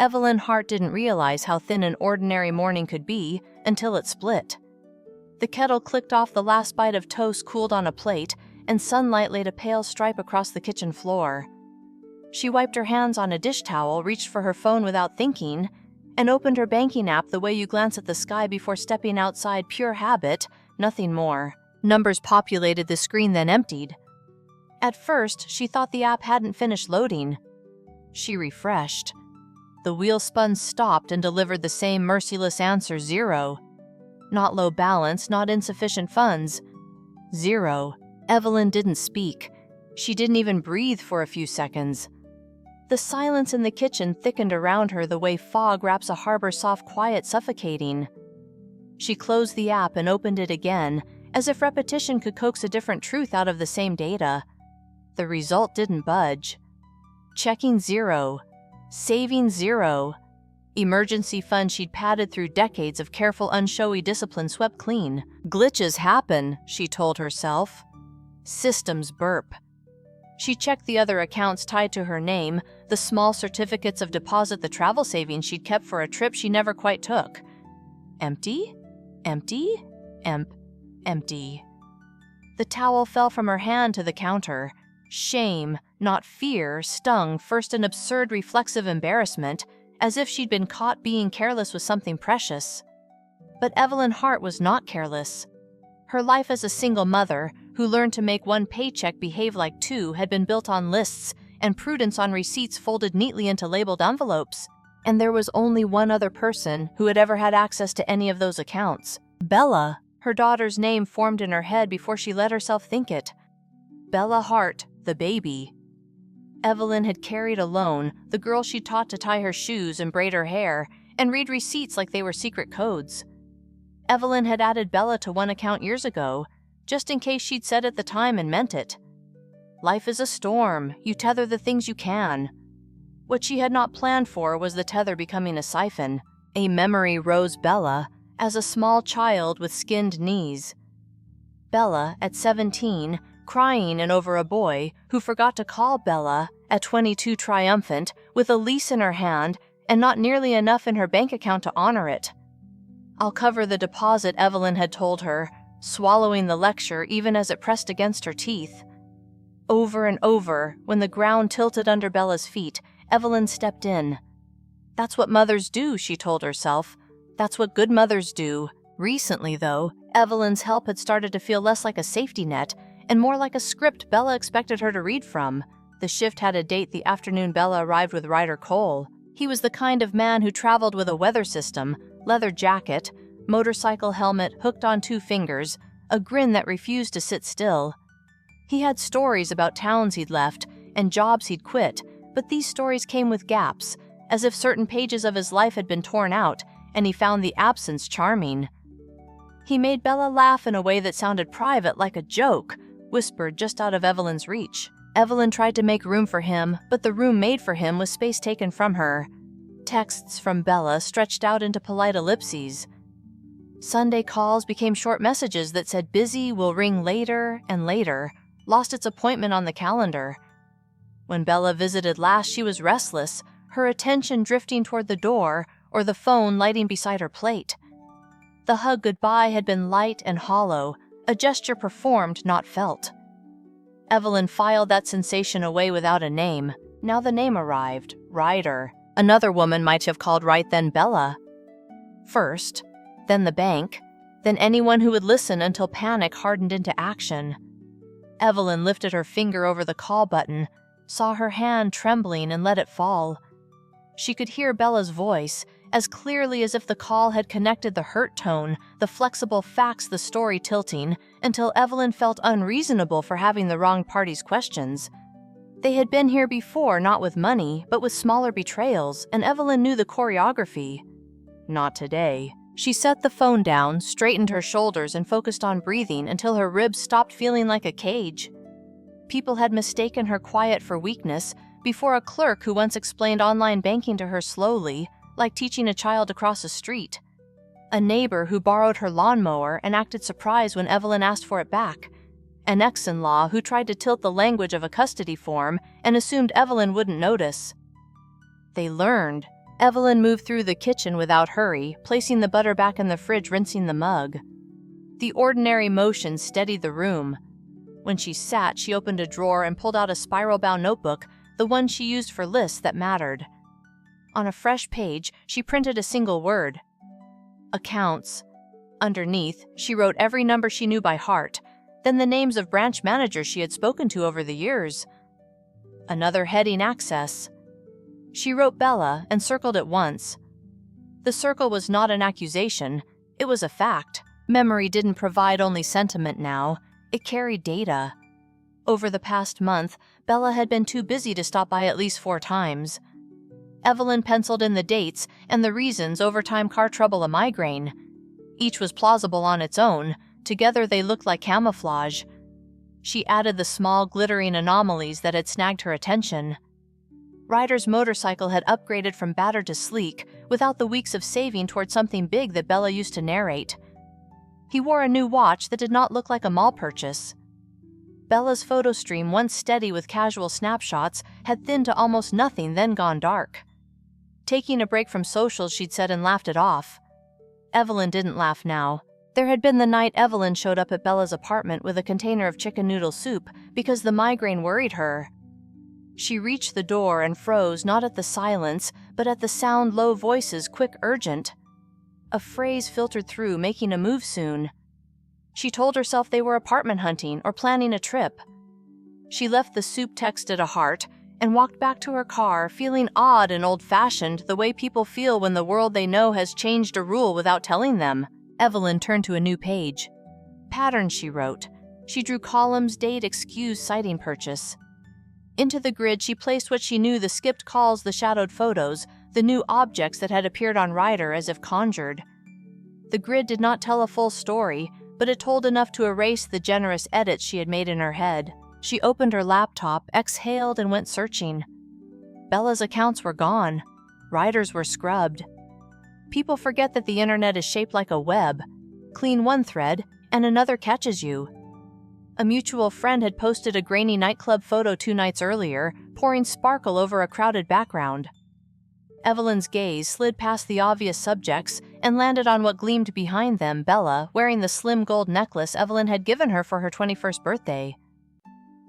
Evelyn Hart didn't realize how thin an ordinary morning could be until it split. The kettle clicked off the last bite of toast cooled on a plate, and sunlight laid a pale stripe across the kitchen floor. She wiped her hands on a dish towel, reached for her phone without thinking, and opened her banking app the way you glance at the sky before stepping outside, pure habit, nothing more. Numbers populated the screen, then emptied. At first, she thought the app hadn't finished loading. She refreshed. The wheel spun, stopped, and delivered the same merciless answer: 0. Not low balance, not insufficient funds. 0. Evelyn didn't speak. She didn't even breathe for a few seconds. The silence in the kitchen thickened around her the way fog wraps a harbor, soft, quiet, suffocating. She closed the app and opened it again, as if repetition could coax a different truth out of the same data. The result didn't budge. Checking 0. Saving 0. Emergency fund she'd padded through decades of careful, unshowy discipline swept clean. Glitches happen, she told herself. Systems burp. She checked the other accounts tied to her name, the small certificates of deposit, the travel savings she'd kept for a trip she never quite took. Empty? Empty? Empty. The towel fell from her hand to the counter. Shame, not fear, stung, first an absurd reflexive embarrassment, as if she'd been caught being careless with something precious. But Evelyn Hart was not careless. Her life as a single mother, who learned to make one paycheck behave like two, had been built on lists and prudence on receipts folded neatly into labeled envelopes. And there was only one other person who had ever had access to any of those accounts. Bella. Her daughter's name formed in her head before she let herself think it. Bella Hart, the baby. Evelyn had carried alone, the girl she taught to tie her shoes and braid her hair, and read receipts like they were secret codes. Evelyn had added Bella to one account years ago, just in case she'd said at the time and meant it. Life is a storm, you tether the things you can. What she had not planned for was the tether becoming a siphon. A memory rose Bella as a small child with skinned knees. Bella, at 17, crying and over a boy who forgot to call Bella, at 22 triumphant, with a lease in her hand and not nearly enough in her bank account to honor it. I'll cover the deposit, Evelyn had told her, swallowing the lecture even as it pressed against her teeth. Over and over, when the ground tilted under Bella's feet, Evelyn stepped in. That's what mothers do, she told herself. That's what good mothers do. Recently, though, Evelyn's help had started to feel less like a safety net and more like a script Bella expected her to read from. The shift had a date the afternoon Bella arrived with Ryder Cole. He was the kind of man who traveled with a weather system, leather jacket, motorcycle helmet hooked on 2 fingers, a grin that refused to sit still. He had stories about towns he'd left and jobs he'd quit, but these stories came with gaps, as if certain pages of his life had been torn out, and he found the absence charming. He made Bella laugh in a way that sounded private, like a joke, whispered just out of Evelyn's reach. Evelyn tried to make room for him, but the room made for him was space taken from her. Texts from Bella stretched out into polite ellipses. Sunday calls became short messages that said busy, will ring later, and later, lost its appointment on the calendar. When Bella visited last, she was restless, her attention drifting toward the door or the phone lighting beside her plate. The hug goodbye had been light and hollow, a gesture performed, not felt. Evelyn filed that sensation away without a name. Now the name arrived, Ryder. Another woman might have called right then Bella. First, then the bank, then anyone who would listen until panic hardened into action. Evelyn lifted her finger over the call button, saw her hand trembling and let it fall. She could hear Bella's voice, as clearly as if the call had connected the hurt tone, the flexible facts, the story tilting, until Evelyn felt unreasonable for having the wrong party's questions. They had been here before, not with money, but with smaller betrayals, and Evelyn knew the choreography. Not today. She set the phone down, straightened her shoulders, and focused on breathing until her ribs stopped feeling like a cage. People had mistaken her quiet for weakness before a clerk who once explained online banking to her slowly, like teaching a child to cross a street. A neighbor who borrowed her lawnmower and acted surprised when Evelyn asked for it back. An ex-in-law who tried to tilt the language of a custody form and assumed Evelyn wouldn't notice. They learned, Evelyn moved through the kitchen without hurry, placing the butter back in the fridge, rinsing the mug. The ordinary motion steadied the room. When she sat, she opened a drawer and pulled out a spiral-bound notebook, the one she used for lists that mattered. On a fresh page, she printed a single word: accounts. Underneath, she wrote every number she knew by heart, then the names of branch managers she had spoken to over the years. Another heading: access. She wrote Bella and circled it once. The circle was not an accusation, it was a fact. Memory didn't provide only sentiment now, it carried data. Over the past month, Bella had been too busy to stop by at least 4 times. Evelyn penciled in the dates and the reasons: overtime, car trouble, a migraine. Each was plausible on its own, together they looked like camouflage. She added the small, glittering anomalies that had snagged her attention. Ryder's motorcycle had upgraded from battered to sleek, without the weeks of saving toward something big that Bella used to narrate. He wore a new watch that did not look like a mall purchase. Bella's photo stream, once steady with casual snapshots, had thinned to almost nothing, then gone dark. Taking a break from socials, she'd said, and laughed it off. Evelyn didn't laugh now. There had been the night Evelyn showed up at Bella's apartment with a container of chicken noodle soup because the migraine worried her. She reached the door and froze, not at the silence, but at the sound: low voices, quick, urgent. A phrase filtered through: making a move soon. She told herself they were apartment hunting or planning a trip. She left the soup text at a heart and walked back to her car, feeling odd and old-fashioned, the way people feel when the world they know has changed a rule without telling them. Evelyn turned to a new page. Patterns, she wrote. She drew columns: date, excuse, citing, purchase. Into the grid she placed what she knew: the skipped calls, the shadowed photos, the new objects that had appeared on Ryder as if conjured. The grid did not tell a full story, but it told enough to erase the generous edits she had made in her head. She opened her laptop, exhaled, and went searching. Bella's accounts were gone. Ryder's were scrubbed. People forget that the internet is shaped like a web. Clean one thread, and another catches you. A mutual friend had posted a grainy nightclub photo 2 nights earlier, pouring sparkle over a crowded background. Evelyn's gaze slid past the obvious subjects and landed on what gleamed behind them: Bella, wearing the slim gold necklace Evelyn had given her for her 21st birthday.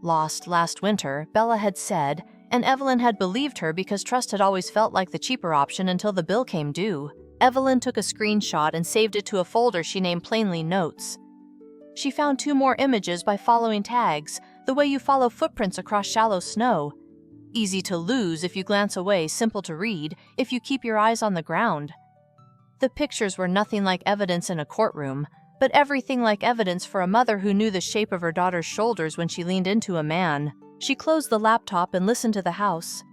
Lost last winter, Bella had said, and Evelyn had believed her because trust had always felt like the cheaper option until the bill came due. Evelyn took a screenshot and saved it to a folder she named plainly Notes. She found 2 more images by following tags, the way you follow footprints across shallow snow. Easy to lose if you glance away, simple to read if you keep your eyes on the ground. The pictures were nothing like evidence in a courtroom, but everything like evidence for a mother who knew the shape of her daughter's shoulders when she leaned into a man. She closed the laptop and listened to the house.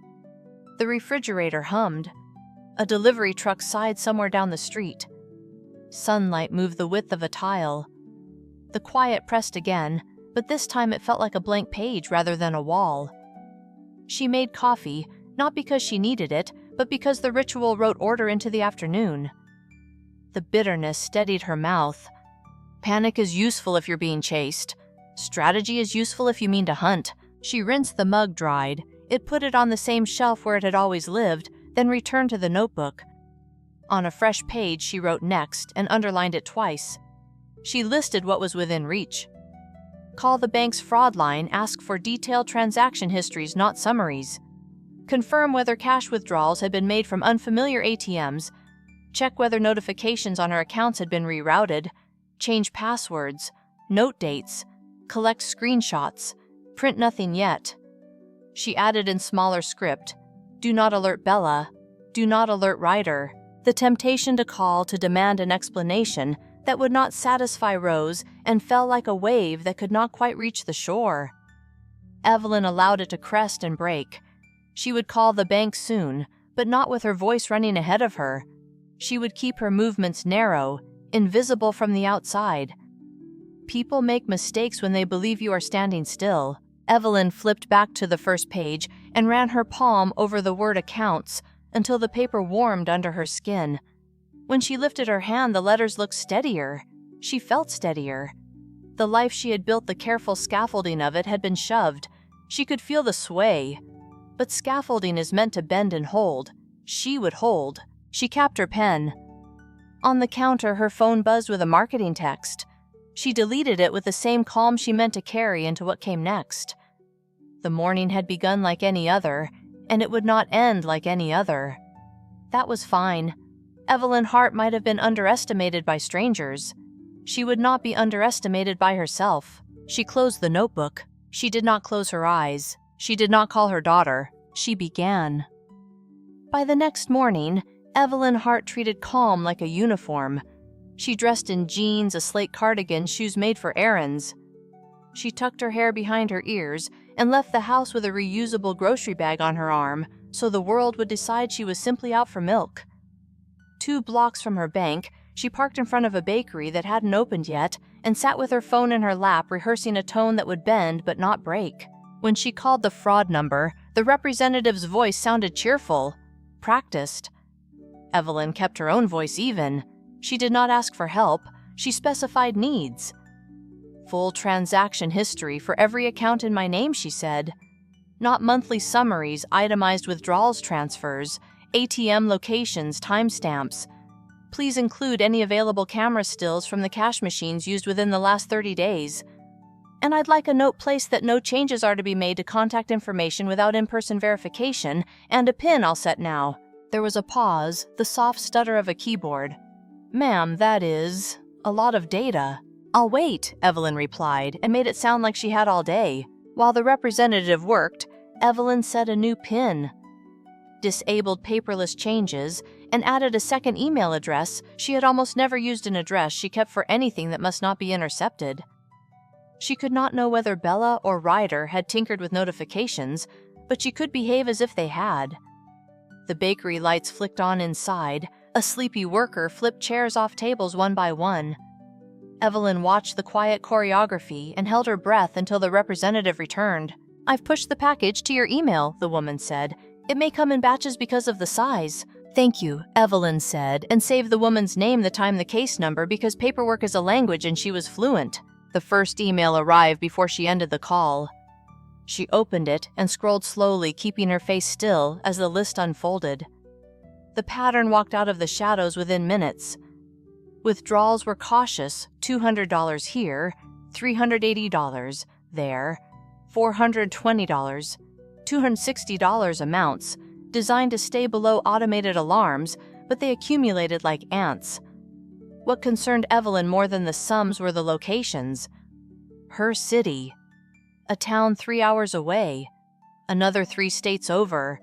The refrigerator hummed. A delivery truck sighed somewhere down the street. Sunlight moved the width of a tile. The quiet pressed again, but this time it felt like a blank page rather than a wall. She made coffee, not because she needed it, but because the ritual wrote order into the afternoon. The bitterness steadied her mouth. Panic is useful if you're being chased. Strategy is useful if you mean to hunt. She rinsed the mug dried. It put it on the same shelf where it had always lived, then returned to the notebook. On a fresh page, she wrote next and underlined it twice. She listed what was within reach. Call the bank's fraud line, ask for detailed transaction histories, not summaries. Confirm whether cash withdrawals had been made from unfamiliar ATMs. Check whether notifications on her accounts had been rerouted. Change passwords. Note dates. Collect screenshots. Print nothing yet. She added in smaller script, do not alert Bella. Do not alert Ryder. The temptation to call to demand an explanation that would not satisfy rose and fell like a wave that could not quite reach the shore. Evelyn allowed it to crest and break. She would call the bank soon, but not with her voice running ahead of her. She would keep her movements narrow, invisible from the outside. People make mistakes when they believe you are standing still. Evelyn flipped back to the first page and ran her palm over the word accounts until the paper warmed under her skin. When she lifted her hand, the letters looked steadier. She felt steadier. The life she had built, the careful scaffolding of it, had been shoved. She could feel the sway. But scaffolding is meant to bend and hold. She would hold. She capped her pen. On the counter, her phone buzzed with a marketing text. She deleted it with the same calm she meant to carry into what came next. The morning had begun like any other, and it would not end like any other. That was fine. Evelyn Hart might have been underestimated by strangers. She would not be underestimated by herself. She closed the notebook. She did not close her eyes. She did not call her daughter. She began. By the next morning, Evelyn Hart treated calm like a uniform. She dressed in jeans, a slate cardigan, shoes made for errands. She tucked her hair behind her ears and left the house with a reusable grocery bag on her arm, so the world would decide she was simply out for milk. 2 blocks from her bank, she parked in front of a bakery that hadn't opened yet and sat with her phone in her lap, rehearsing a tone that would bend but not break. When she called the fraud number, the representative's voice sounded cheerful, practiced. Evelyn kept her own voice even. She did not ask for help. She specified needs. Full transaction history for every account in my name, she said. Not monthly summaries, itemized withdrawals transfers, ATM locations, timestamps. Please include any available camera stills from the cash machines used within the last 30 days. And I'd like a note placed that no changes are to be made to contact information without in-person verification, and a PIN I'll set now. There was a pause, the soft stutter of a keyboard. Ma'am, that is a lot of data. I'll wait, Evelyn replied, and made it sound like she had all day. While the representative worked, Evelyn set a new PIN, disabled paperless changes, and added a second email address. She had almost never used an address she kept for anything that must not be intercepted. She could not know whether Bella or Ryder had tinkered with notifications, but she could behave as if they had. The bakery lights flicked on inside. A sleepy worker flipped chairs off tables one by one. Evelyn watched the quiet choreography and held her breath until the representative returned. I've pushed the package to your email, the woman said. It may come in batches because of the size. Thank you, Evelyn said, and saved the woman's name, the time, the case number, because paperwork is a language and she was fluent. The first email arrived before she ended the call. She opened it and scrolled slowly, keeping her face still as the list unfolded. The pattern walked out of the shadows within minutes. Withdrawals were cautious, $200 here, $380 there, $420, $260 amounts, designed to stay below automated alarms, but they accumulated like ants. What concerned Evelyn more than the sums were the locations. Her city. A town 3 hours away. Another 3 states over.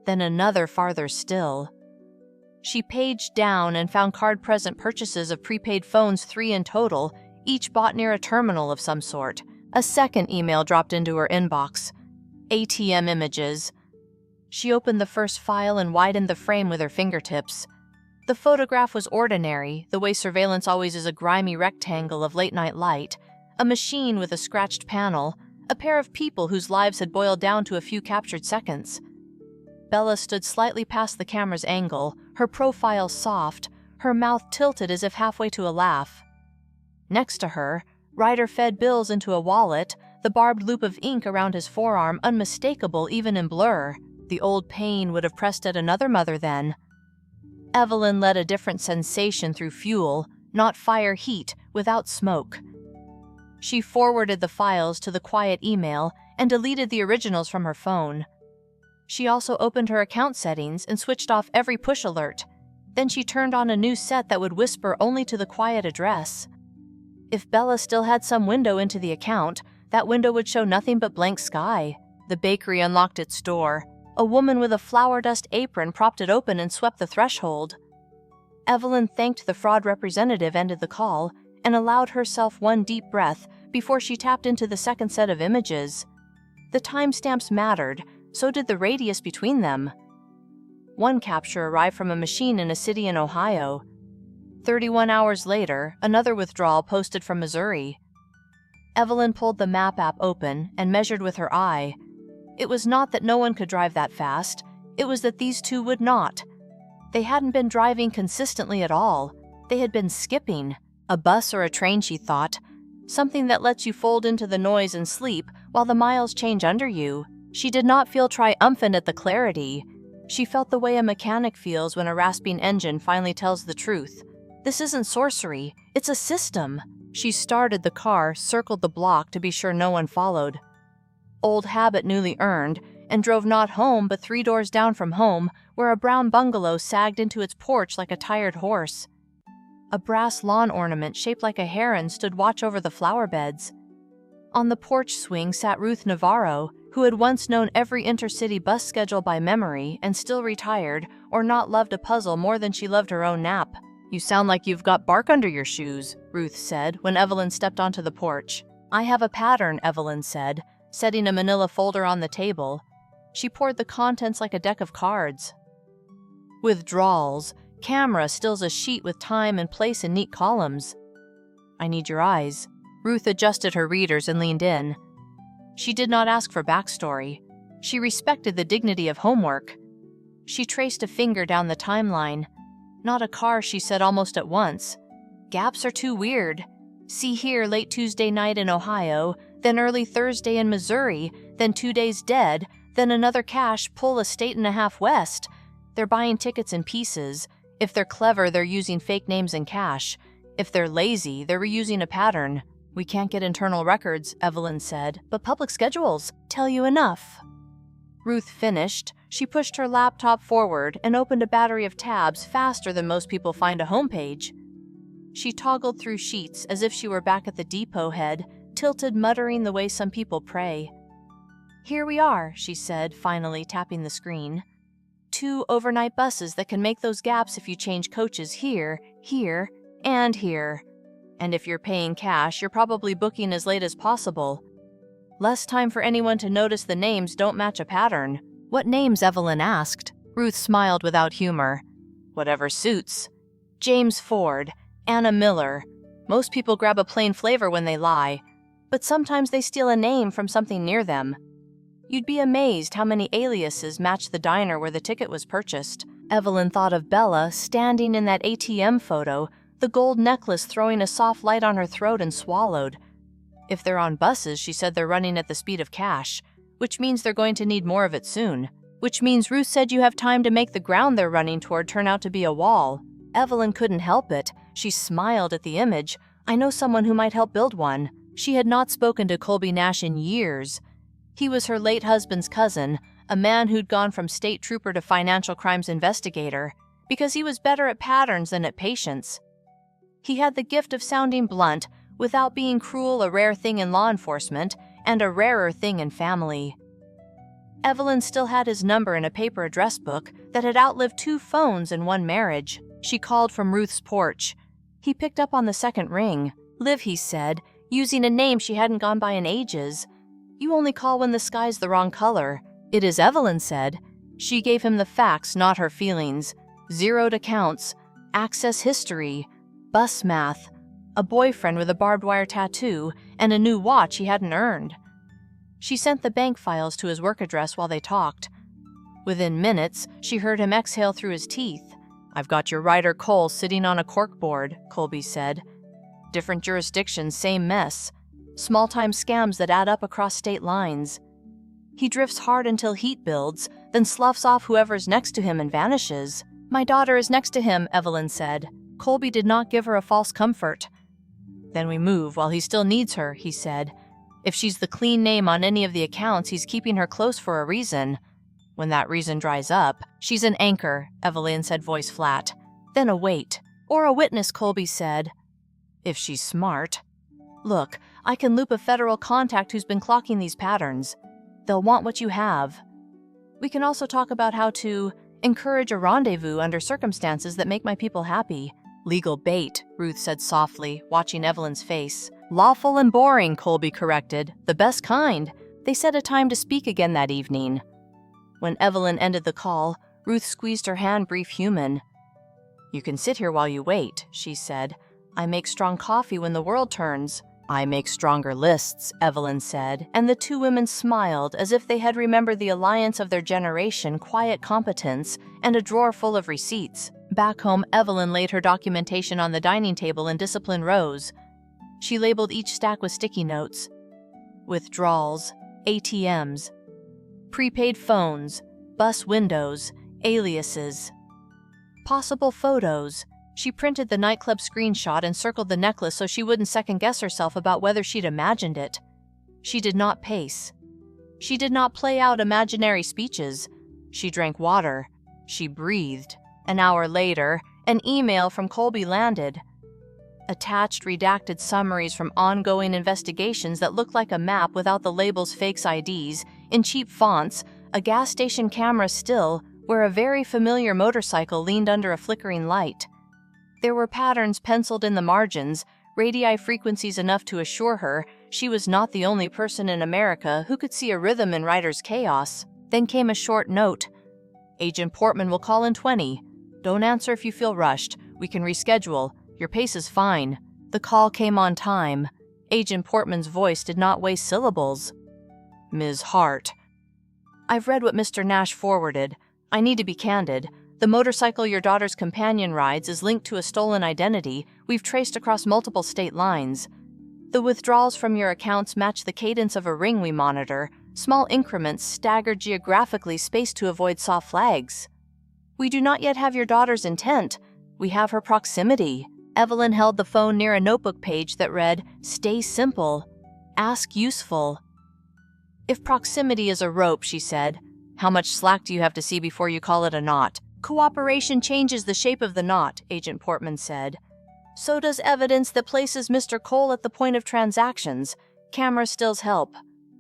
Then another farther still. She paged down and found card-present purchases of prepaid phones, 3 in total, each bought near a terminal of some sort. A second email dropped into her inbox. ATM images. She opened the first file and widened the frame with her fingertips. The photograph was ordinary, the way surveillance always is, a grimy rectangle of late-night light, a machine with a scratched panel, a pair of people whose lives had boiled down to a few captured seconds. Bella stood slightly past the camera's angle, her profile soft, her mouth tilted as if halfway to a laugh. Next to her, Ryder fed bills into a wallet, the barbed loop of ink around his forearm unmistakable even in blur. The old pain would have pressed at another mother then. Evelyn let a different sensation through fuel, not fire heat, without smoke. She forwarded the files to the quiet email and deleted the originals from her phone. She also opened her account settings and switched off every push alert. Then she turned on a new set that would whisper only to the quiet address. If Bella still had some window into the account, that window would show nothing but blank sky. The bakery unlocked its door. A woman with a flour dust apron propped it open and swept the threshold. Evelyn thanked the fraud representative, ended the call, and allowed herself one deep breath before she tapped into the second set of images. The timestamps mattered, so did the radius between them. One capture arrived from a machine in a city in Ohio. 31 hours later, another withdrawal posted from Missouri. Evelyn pulled the map app open and measured with her eye. It was not that no one could drive that fast, it was that these two would not. They hadn't been driving consistently at all. They had been skipping. A bus or a train, she thought. Something that lets you fold into the noise and sleep while the miles change under you. She did not feel triumphant at the clarity. She felt the way a mechanic feels when a rasping engine finally tells the truth. This isn't sorcery, it's a system. She started the car, circled the block to be sure no one followed. Old habit newly earned, and drove not home but 3 doors down from home, where a brown bungalow sagged into its porch like a tired horse. A brass lawn ornament shaped like a heron stood watch over the flower beds. On the porch swing sat Ruth Navarro, who had once known every intercity bus schedule by memory and still retired, or not loved a puzzle more than she loved her own nap. "You sound like you've got bark under your shoes," Ruth said when Evelyn stepped onto the porch. "I have a pattern," Evelyn said, setting a manila folder on the table. She poured the contents like a deck of cards. Withdrawals. Camera stills a sheet with time and place in neat columns. "I need your eyes." Ruth adjusted her readers and leaned in. She did not ask for backstory. She respected the dignity of homework. She traced a finger down the timeline. "Not a car," she said almost at once. "Gaps are too weird. See here, late Tuesday night in Ohio, then early Thursday in Missouri, then 2 days dead, then another cash pull a state and a half west. They're buying tickets in pieces. If they're clever, they're using fake names and cash. If they're lazy, they're reusing a pattern. We can't get internal records," Evelyn said, "but public schedules tell you enough." Ruth finished. She pushed her laptop forward and opened a battery of tabs faster than most people find a homepage. She toggled through sheets as if she were back at the depot head, tilted, muttering the way some people pray. "Here we are," she said, finally tapping the screen. 2 overnight buses that can make those gaps if you change coaches here, here, and here. And if you're paying cash, you're probably booking as late as possible. Less time for anyone to notice the names don't match a pattern. "What names?" Evelyn asked. Ruth smiled without humor. "Whatever suits. James Ford, Anna Miller. Most people grab a plain flavor when they lie, but sometimes they steal a name from something near them. You'd be amazed how many aliases match the diner where the ticket was purchased." Evelyn thought of Bella standing in that ATM photo, the gold necklace throwing a soft light on her throat, and swallowed. If they're on buses, she said they're running at the speed of cash, which means they're going to need more of it soon. Which means Ruth said you have time to make the ground they're running toward turn out to be a wall. Evelyn couldn't help it. She smiled at the image. "I know someone who might help build one." She had not spoken to Colby Nash in years. He was her late husband's cousin, a man who'd gone from state trooper to financial crimes investigator, because he was better at patterns than at patience. He had the gift of sounding blunt, without being cruel, a rare thing in law enforcement, and a rarer thing in family. Evelyn still had his number in a paper address book that had outlived 2 phones and 1 marriage. She called from Ruth's porch. He picked up on the second ring. "Liv," he said, using a name she hadn't gone by in ages. "You only call when the sky's the wrong color." "It is," Evelyn said. She gave him the facts, not her feelings. Zeroed accounts, access history, bus math, a boyfriend with a barbed wire tattoo, and a new watch he hadn't earned. She sent the bank files to his work address while they talked. Within minutes, she heard him exhale through his teeth. "I've got your Ryder coal sitting on a corkboard," Colby said. "Different jurisdictions, same mess. Small-time scams that add up across state lines. He drifts hard until heat builds, then sloughs off whoever's next to him and vanishes." "My daughter is next to him," Evelyn said. Colby did not give her a false comfort. "Then we move while he still needs her," he said. "If she's the clean name on any of the accounts, he's keeping her close for a reason. When that reason dries up, she's an anchor," Evelyn said, voice flat. "Then a weight. Or a witness," Colby said. "If she's smart. Look, I can loop a federal contact who's been clocking these patterns. They'll want what you have. We can also talk about how to encourage a rendezvous under circumstances that make my people happy." "Legal bait," Ruth said softly, watching Evelyn's face. "Lawful and boring," Colby corrected. "The best kind." They set a time to speak again that evening. When Evelyn ended the call, Ruth squeezed her hand, brief human. "You can sit here while you wait," she said. "I make strong coffee when the world turns." "I make stronger lists," Evelyn said, and the 2 women smiled as if they had remembered the alliance of their generation, quiet competence, and a drawer full of receipts. Back home, Evelyn laid her documentation on the dining table in disciplined rows. She labeled each stack with sticky notes. Withdrawals, ATMs, prepaid phones, bus windows, Aliases. Possible photos. She printed the nightclub screenshot and circled the necklace so she wouldn't second-guess herself about whether she'd imagined it. She did not pace. She did not play out imaginary speeches. She drank water. She breathed. An hour later, an email from Colby landed. Attached redacted summaries from ongoing investigations that looked like a map without the labels fakes IDs, in cheap fonts, a gas station camera still, where a very familiar motorcycle leaned under a flickering light. There were patterns penciled in the margins, radii frequencies enough to assure her she was not the only person in America who could see a rhythm in Ryder's chaos. Then came a short note. Agent Portman will call in 20. Don't answer if you feel rushed. We can reschedule. Your pace is fine. The call came on time. Agent Portman's voice did not waste syllables. Ms. Hart. I've read what Mr. Nash forwarded. I need to be candid. The motorcycle your daughter's companion rides is linked to a stolen identity we've traced across multiple state lines. The withdrawals from your accounts match the cadence of a ring we monitor, small increments staggered geographically spaced to avoid soft flags. We do not yet have your daughter's intent. We have her proximity. Evelyn held the phone near a notebook page that read, Stay simple. Ask useful. If proximity is a rope, she said, how much slack do you have to see before you call it a knot? Cooperation changes the shape of the knot, Agent Portman said. So does evidence that places Mr. Cole at the point of transactions. Camera stills help.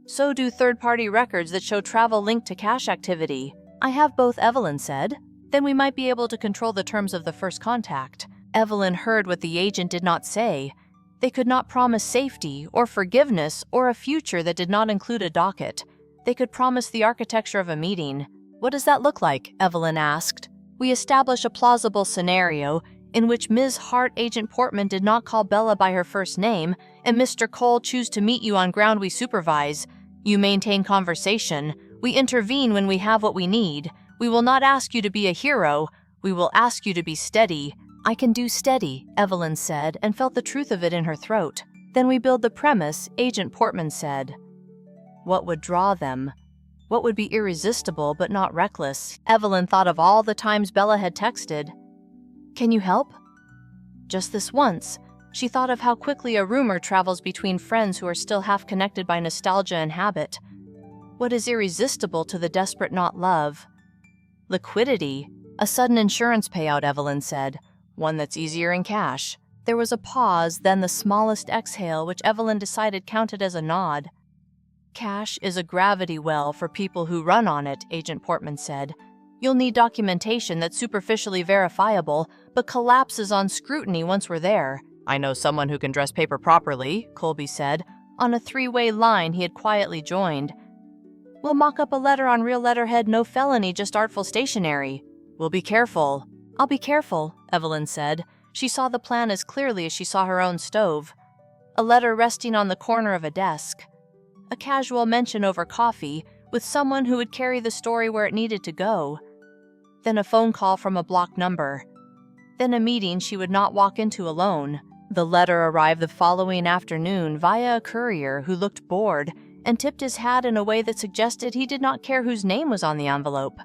So do third-party records that show travel linked to cash activity. I have both, Evelyn said. Then we might be able to control the terms of the first contact. Evelyn heard what the agent did not say. They could not promise safety, or forgiveness, or a future that did not include a docket. They could promise the architecture of a meeting. What does that look like? Evelyn asked. We establish a plausible scenario in which Ms. Hart, Agent Portman, did not call Bella by her first name, and Mr. Cole choose to meet you on ground we supervise. You maintain conversation. We intervene when we have what we need. We will not ask you to be a hero. We will ask you to be steady. I can do steady, Evelyn said, and felt the truth of it in her throat. Then we build the premise, Agent Portman said. What would draw them? What would be irresistible but not reckless? Evelyn thought of all the times Bella had texted. Can you help? Just this once. She thought of how quickly a rumor travels between friends who are still half connected by nostalgia and habit. What is irresistible to the desperate not love? Liquidity. A sudden insurance payout, Evelyn said. One that's easier in cash. There was a pause, then the smallest exhale, which Evelyn decided counted as a nod. Cash is a gravity well for people who run on it, Agent Portman said. You'll need documentation that's superficially verifiable, but collapses on scrutiny once we're there. I know someone who can dress paper properly, Colby said, on a three-way line he had quietly joined. We'll mock up a letter on real letterhead, no felony, just artful stationery. We'll be careful. I'll be careful, Evelyn said. She saw the plan as clearly as she saw her own stove. A letter resting on the corner of a desk. A casual mention over coffee, with someone who would carry the story where it needed to go. Then a phone call from a blocked number. Then a meeting she would not walk into alone. The letter arrived the following afternoon via a courier who looked bored and tipped his hat in a way that suggested he did not care whose name was on the envelope.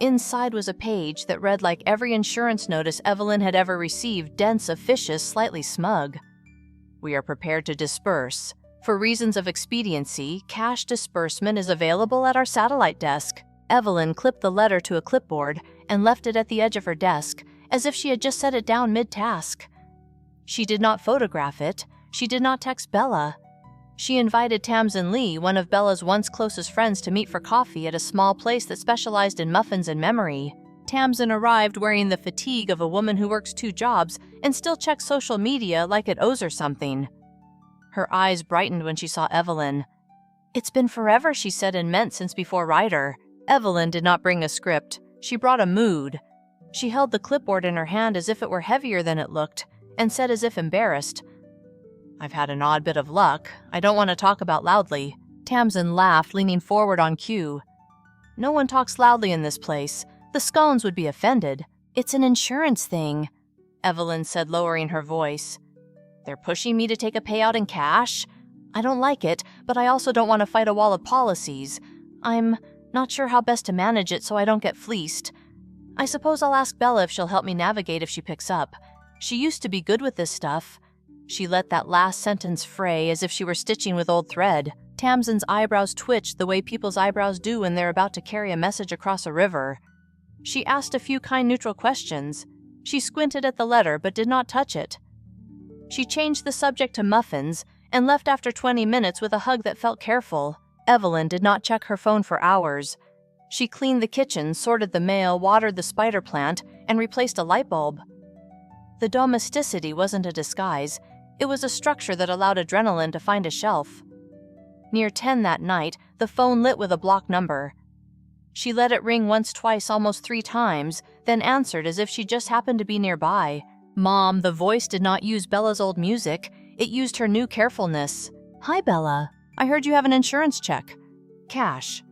Inside was a page that read like every insurance notice Evelyn had ever received, dense, officious, slightly smug. We are prepared to disperse. For reasons of expediency, cash disbursement is available at our satellite desk. Evelyn clipped the letter to a clipboard and left it at the edge of her desk, as if she had just set it down mid-task. She did not photograph it. She did not text Bella. She invited Tamsin Lee, one of Bella's once closest friends, to meet for coffee at a small place that specialized in muffins and memory. Tamsin arrived wearing the fatigue of a woman who works 2 jobs and still checks social media like it owes her something. Her eyes brightened when she saw Evelyn. It's been forever, she said, and meant since before Ryder. Evelyn did not bring a script. She brought a mood. She held the clipboard in her hand as if it were heavier than it looked, and said as if embarrassed, I've had an odd bit of luck. I don't want to talk about loudly. Tamsin laughed, leaning forward on cue. No one talks loudly in this place. The scones would be offended. It's an insurance thing, Evelyn said, lowering her voice. They're pushing me to take a payout in cash? I don't like it, but I also don't want to fight a wall of policies. I'm Not sure how best to manage it so I don't get fleeced. I suppose I'll ask Bella if she'll help me navigate if she picks up. She used to be good with this stuff." She let that last sentence fray as if she were stitching with old thread. Tamsin's eyebrows twitched the way people's eyebrows do when they're about to carry a message across a river. She asked a few kind neutral questions. She squinted at the letter but did not touch it. She changed the subject to muffins and left after 20 minutes with a hug that felt careful. Evelyn did not check her phone for hours. She cleaned the kitchen, sorted the mail, watered the spider plant, and replaced a light bulb. The domesticity wasn't a disguise. It was a structure that allowed adrenaline to find a shelf. Near 10 that night, the phone lit with a block number. She let it ring once, twice, almost 3 times, then answered as if she just happened to be nearby. "Mom," the voice did not use Bella's old music. It used her new carefulness. "Hi, Bella. I heard you have an insurance check. Cash."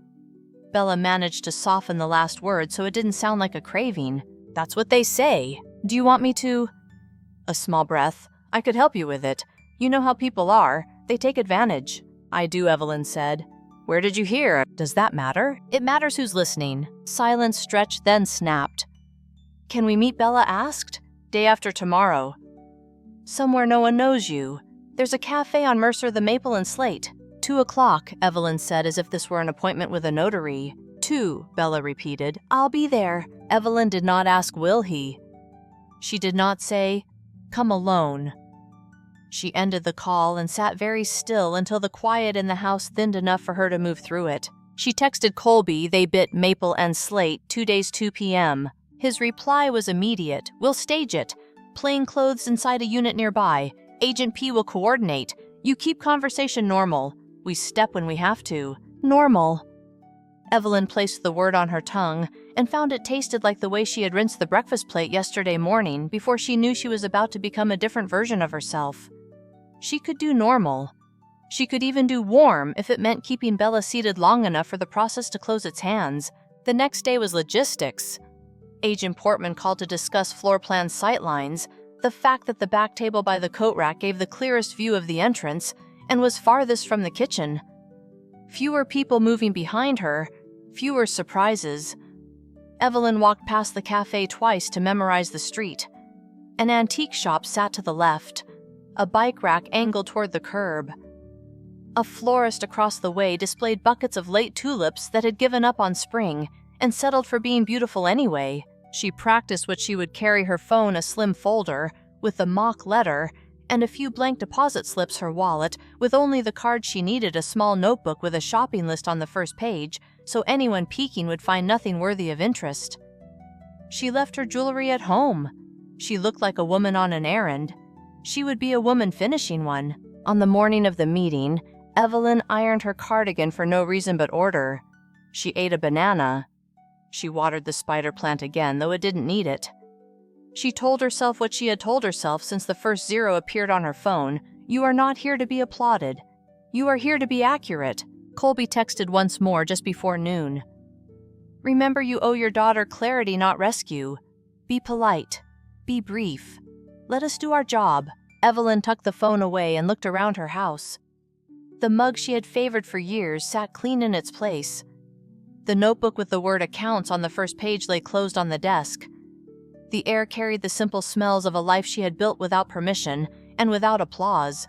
Bella managed to soften the last word so it didn't sound like a craving. "That's what they say. Do you want me to?" A small breath. "I could help you with it. You know how people are. They take advantage." "I do," Evelyn said. "Where did you hear? Does that matter?" "It matters who's listening." Silence stretched, then snapped. "Can we meet?" Bella asked. "Day after tomorrow." "Somewhere no one knows you. There's a cafe on Mercer, the Maple and Slate." 2 o'clock, Evelyn said as if this were an appointment with a notary. 2, Bella repeated. "I'll be there." Evelyn did not ask, "Will he?" She did not say, "Come alone." She ended the call and sat very still until the quiet in the house thinned enough for her to move through it. She texted Colby they bit Maple and Slate 2 days 2 p.m. His reply was immediate. "We'll stage it. Plain clothes inside a unit nearby. Agent P will coordinate. You keep conversation normal. We step when we have to." Normal. Evelyn placed the word on her tongue and found it tasted like the way she had rinsed the breakfast plate yesterday morning before she knew she was about to become a different version of herself. She could do normal. She could even do warm if it meant keeping Bella seated long enough for the process to close its hands. The next day was logistics. Agent Portman called to discuss floor plan sightlines, the fact that the back table by the coat rack gave the clearest view of the entrance and was farthest from the kitchen. Fewer people moving behind her, fewer surprises. Evelyn walked past the cafe twice to memorize the street. An antique shop sat to the left. A bike rack angled toward the curb. A florist across the way displayed buckets of late tulips that had given up on spring and settled for being beautiful anyway. She practiced what she would carry her phone, a slim folder, with the mock letter, and a few blank deposit slips, her wallet, with only the cards she needed, a small notebook with a shopping list on the first page, so anyone peeking would find nothing worthy of interest. She left her jewelry at home. She looked like a woman on an errand. She would be a woman finishing one. On the morning of the meeting, Evelyn ironed her cardigan for no reason but order. She ate a banana. She watered the spider plant again, though it didn't need it. She told herself what she had told herself since the first 0 appeared on her phone. "You are not here to be applauded. You are here to be accurate." Colby texted once more just before noon. "Remember, you owe your daughter clarity, not rescue. Be polite. Be brief. Let us do our job." Evelyn tucked the phone away and looked around her house. The mug she had favored for years sat clean in its place. The notebook with the word accounts on the first page lay closed on the desk. The air carried the simple smells of a life she had built without permission and without applause.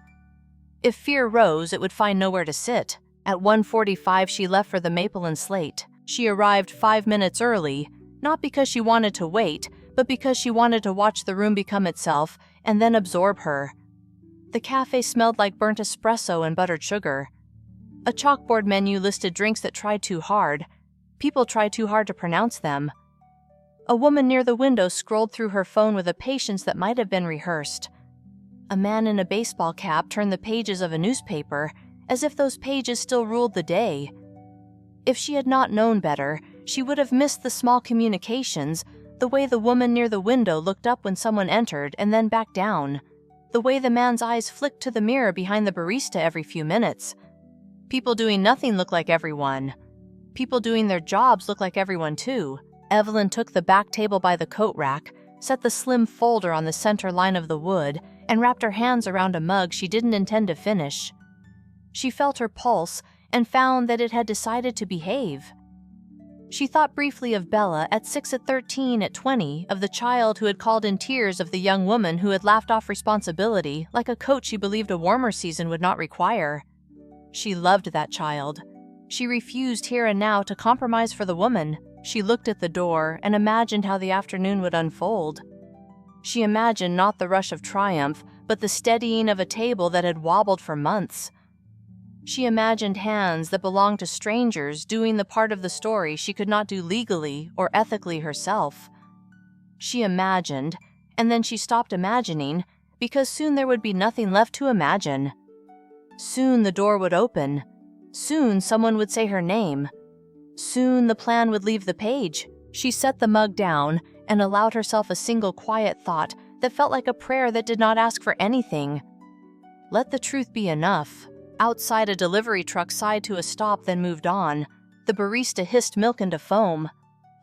If fear rose, it would find nowhere to sit. At 1:45, she left for the Maple and Slate. She arrived 5 minutes early, not because she wanted to wait, but because she wanted to watch the room become itself and then absorb her. The cafe smelled like burnt espresso and buttered sugar. A chalkboard menu listed drinks that tried too hard. People tried too hard to pronounce them. A woman near the window scrolled through her phone with a patience that might have been rehearsed. A man in a baseball cap turned the pages of a newspaper, as if those pages still ruled the day. If she had not known better, she would have missed the small communications, the way the woman near the window looked up when someone entered and then back down, the way the man's eyes flicked to the mirror behind the barista every few minutes. People doing nothing look like everyone. People doing their jobs look like everyone too. Evelyn took the back table by the coat rack, set the slim folder on the center line of the wood, and wrapped her hands around a mug she didn't intend to finish. She felt her pulse and found that it had decided to behave. She thought briefly of Bella at 6, at 13, at 20, of the child who had called in tears, of the young woman who had laughed off responsibility like a coat she believed a warmer season would not require. She loved that child. She refused here and now to compromise for the woman. She looked at the door and imagined how the afternoon would unfold. She imagined not the rush of triumph, but the steadying of a table that had wobbled for months. She imagined hands that belonged to strangers doing the part of the story she could not do legally or ethically herself. She imagined, and then she stopped imagining, because soon there would be nothing left to imagine. Soon the door would open. Soon someone would say her name. Soon the plan would leave the page. She set the mug down and allowed herself a single quiet thought that felt like a prayer that did not ask for anything. Let the truth be enough. Outside, a delivery truck sighed to a stop, then moved on. The barista hissed milk into foam.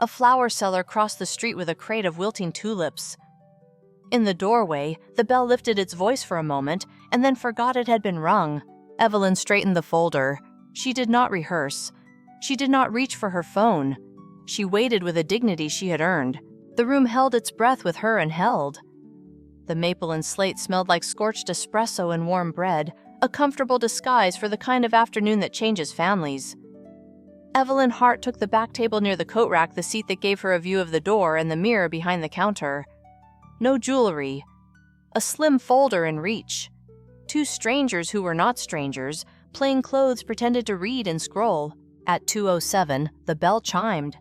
A flower seller crossed the street with a crate of wilting tulips. In the doorway, the bell lifted its voice for a moment and then forgot it had been rung. Evelyn straightened the folder. She did not rehearse. She did not reach for her phone. She waited with a dignity she had earned. The room held its breath with her and held. The maple and slate smelled like scorched espresso and warm bread, a comfortable disguise for the kind of afternoon that changes families. Evelyn Hart took the back table near the coat rack, the seat that gave her a view of the door and the mirror behind the counter. No jewelry. A slim folder in reach. Two strangers who were not strangers, plain clothes, pretended to read and scroll. At 2:07, the bell chimed.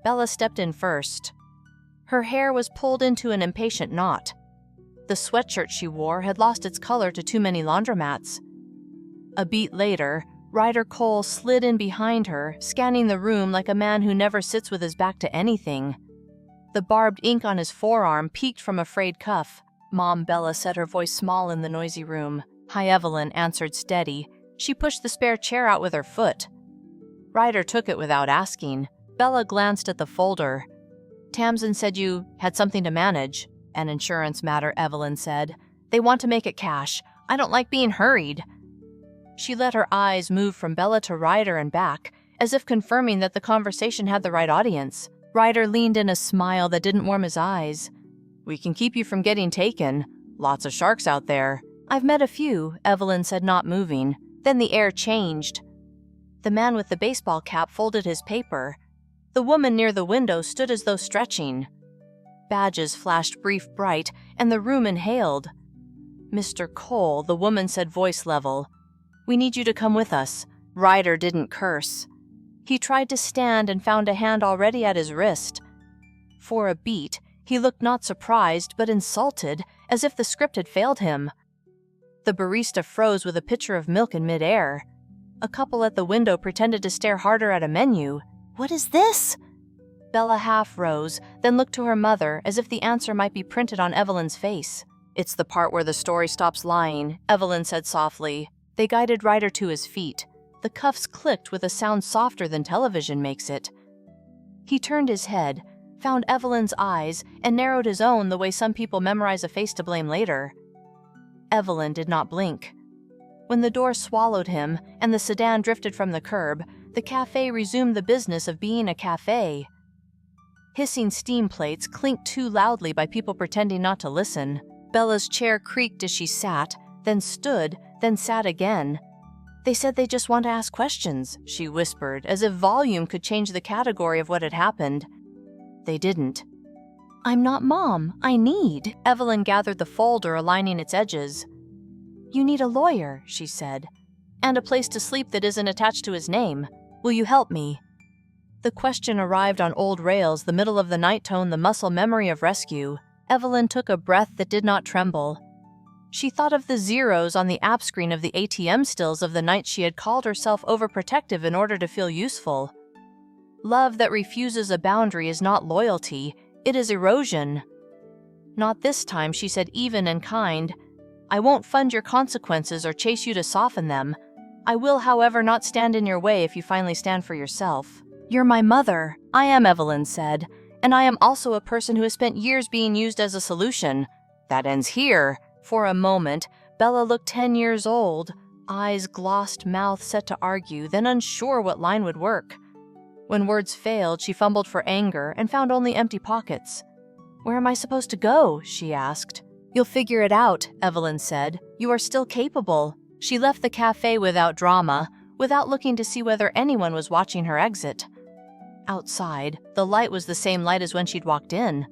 Bella stepped in first. Her hair was pulled into an impatient knot. The sweatshirt she wore had lost its color to too many laundromats. A beat later, Ryder Cole slid in behind her, scanning the room like a man who never sits with his back to anything. The barbed ink on his forearm peeked from a frayed cuff. "Mom," Bella said, her voice small in the noisy room. "Hi," Evelyn answered, steady. She pushed the spare chair out with her foot. Ryder took it without asking. Bella glanced at the folder. "Tamsin said you had something to manage." "An insurance matter," Evelyn said. "They want to make it cash. I don't like being hurried." She let her eyes move from Bella to Ryder and back, as if confirming that the conversation had the right audience. Ryder leaned in a smile that didn't warm his eyes. "We can keep you from getting taken. Lots of sharks out there." "I've met a few," Evelyn said, not moving. Then the air changed. The man with the baseball cap folded his paper. The woman near the window stood as though stretching. Badges flashed brief bright, and the room inhaled. "Mr. Cole," the woman said, voice level. "We need you to come with us." Ryder didn't curse. He tried to stand and found a hand already at his wrist. For a beat, he looked not surprised, but insulted, as if the script had failed him. The barista froze with a pitcher of milk in midair. A couple at the window pretended to stare harder at a menu. "What is this?" Bella half rose, then looked to her mother, as if the answer might be printed on Evelyn's face. "It's the part where the story stops lying," Evelyn said softly. They guided Ryder to his feet. The cuffs clicked with a sound softer than television makes it. He turned his head, found Evelyn's eyes, and narrowed his own the way some people memorize a face to blame later. Evelyn did not blink. When the door swallowed him and the sedan drifted from the curb, the cafe resumed the business of being a cafe. Hissing steam plates clinked too loudly by people pretending not to listen. Bella's chair creaked as she sat, then stood, then sat again. "They said they just want to ask questions," she whispered, as if volume could change the category of what had happened. They didn't. "I'm not Mom. I need." Evelyn gathered the folder, aligning its edges. "You need a lawyer," she said, "and a place to sleep that isn't attached to his name. Will you help me?" The question arrived on old rails, the middle of the night tone, the muscle memory of rescue. Evelyn took a breath that did not tremble. She thought of the zeros on the app screen of the ATM stills of the night she had called herself overprotective in order to feel useful. Love that refuses a boundary is not loyalty, it is erosion. "Not this time," she said, even and kind. "I won't fund your consequences or chase you to soften them. I will, however, not stand in your way if you finally stand for yourself." "You're my mother." "I am," Evelyn said, "and I am also a person who has spent years being used as a solution. That ends here." For a moment, Bella looked 10 years old, eyes glossed, mouth set to argue, then unsure what line would work. When words failed, she fumbled for anger and found only empty pockets. "Where am I supposed to go?" she asked. "You'll figure it out," Evelyn said. "You are still capable." She left the cafe without drama, without looking to see whether anyone was watching her exit. Outside, the light was the same light as when she'd walked in.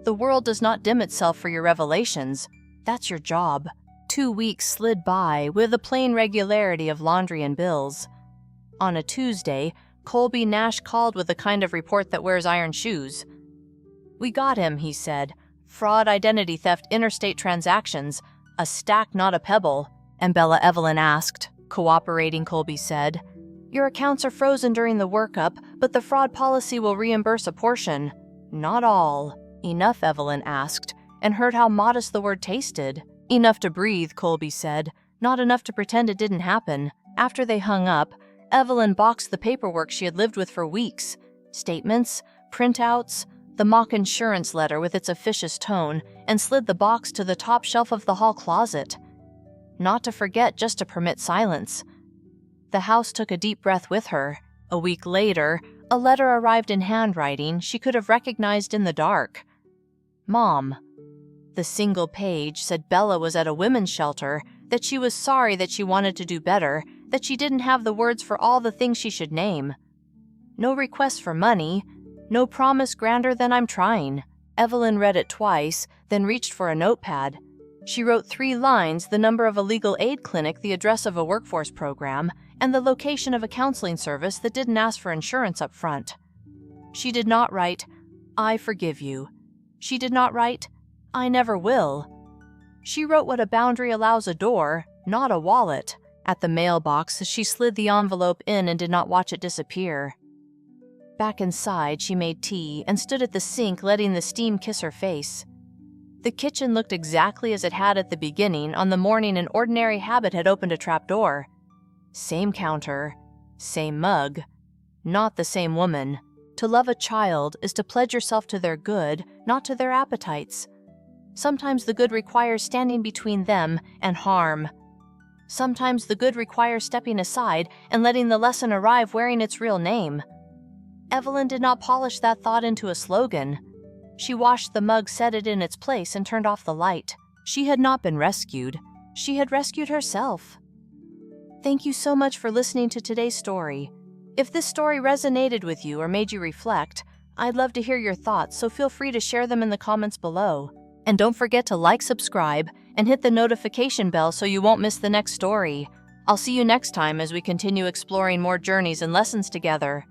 The world does not dim itself for your revelations. That's your job. 2 weeks slid by with the plain regularity of laundry and bills. On a Tuesday, Colby Nash called with the kind of report that wears iron shoes. "We got him," he said. "Fraud, identity theft, interstate transactions. A stack, not a pebble." And Bella Evelyn asked. "Cooperating," Colby said. "Your accounts are frozen during the workup, but the fraud policy will reimburse a portion." "Not all." "Enough?" Evelyn asked, and heard how modest the word tasted. "Enough to breathe," Colby said. "Not enough to pretend it didn't happen." After they hung up, Evelyn boxed the paperwork she had lived with for weeks. Statements, printouts, the mock insurance letter with its officious tone, and slid the box to the top shelf of the hall closet. Not to forget, just to permit silence. The house took a deep breath with her. A week later, a letter arrived in handwriting she could have recognized in the dark. "Mom." The single page said Bella was at a women's shelter, that she was sorry, that she wanted to do better, that she didn't have the words for all the things she should name. No request for money, no promise grander than "I'm trying." Evelyn read it twice, then reached for a notepad. She wrote 3 lines, the number of a legal aid clinic, the address of a workforce program, and the location of a counseling service that didn't ask for insurance up front. She did not write, "I forgive you." She did not write, "I never will." She wrote what a boundary allows a door, not a wallet. At the mailbox, she slid the envelope in and did not watch it disappear. Back inside, she made tea and stood at the sink, letting the steam kiss her face. The kitchen looked exactly as it had at the beginning on the morning an ordinary habit had opened a trapdoor. Same counter, same mug. Not the same woman. To love a child is to pledge yourself to their good, not to their appetites. Sometimes the good requires standing between them and harm. Sometimes the good requires stepping aside and letting the lesson arrive wearing its real name. Evelyn did not polish that thought into a slogan. She washed the mug, set it in its place, and turned off the light. She had not been rescued. She had rescued herself. Thank you so much for listening to today's story. If this story resonated with you or made you reflect, I'd love to hear your thoughts, so feel free to share them in the comments below. And don't forget to like, subscribe, and hit the notification bell so you won't miss the next story. I'll see you next time as we continue exploring more journeys and lessons together.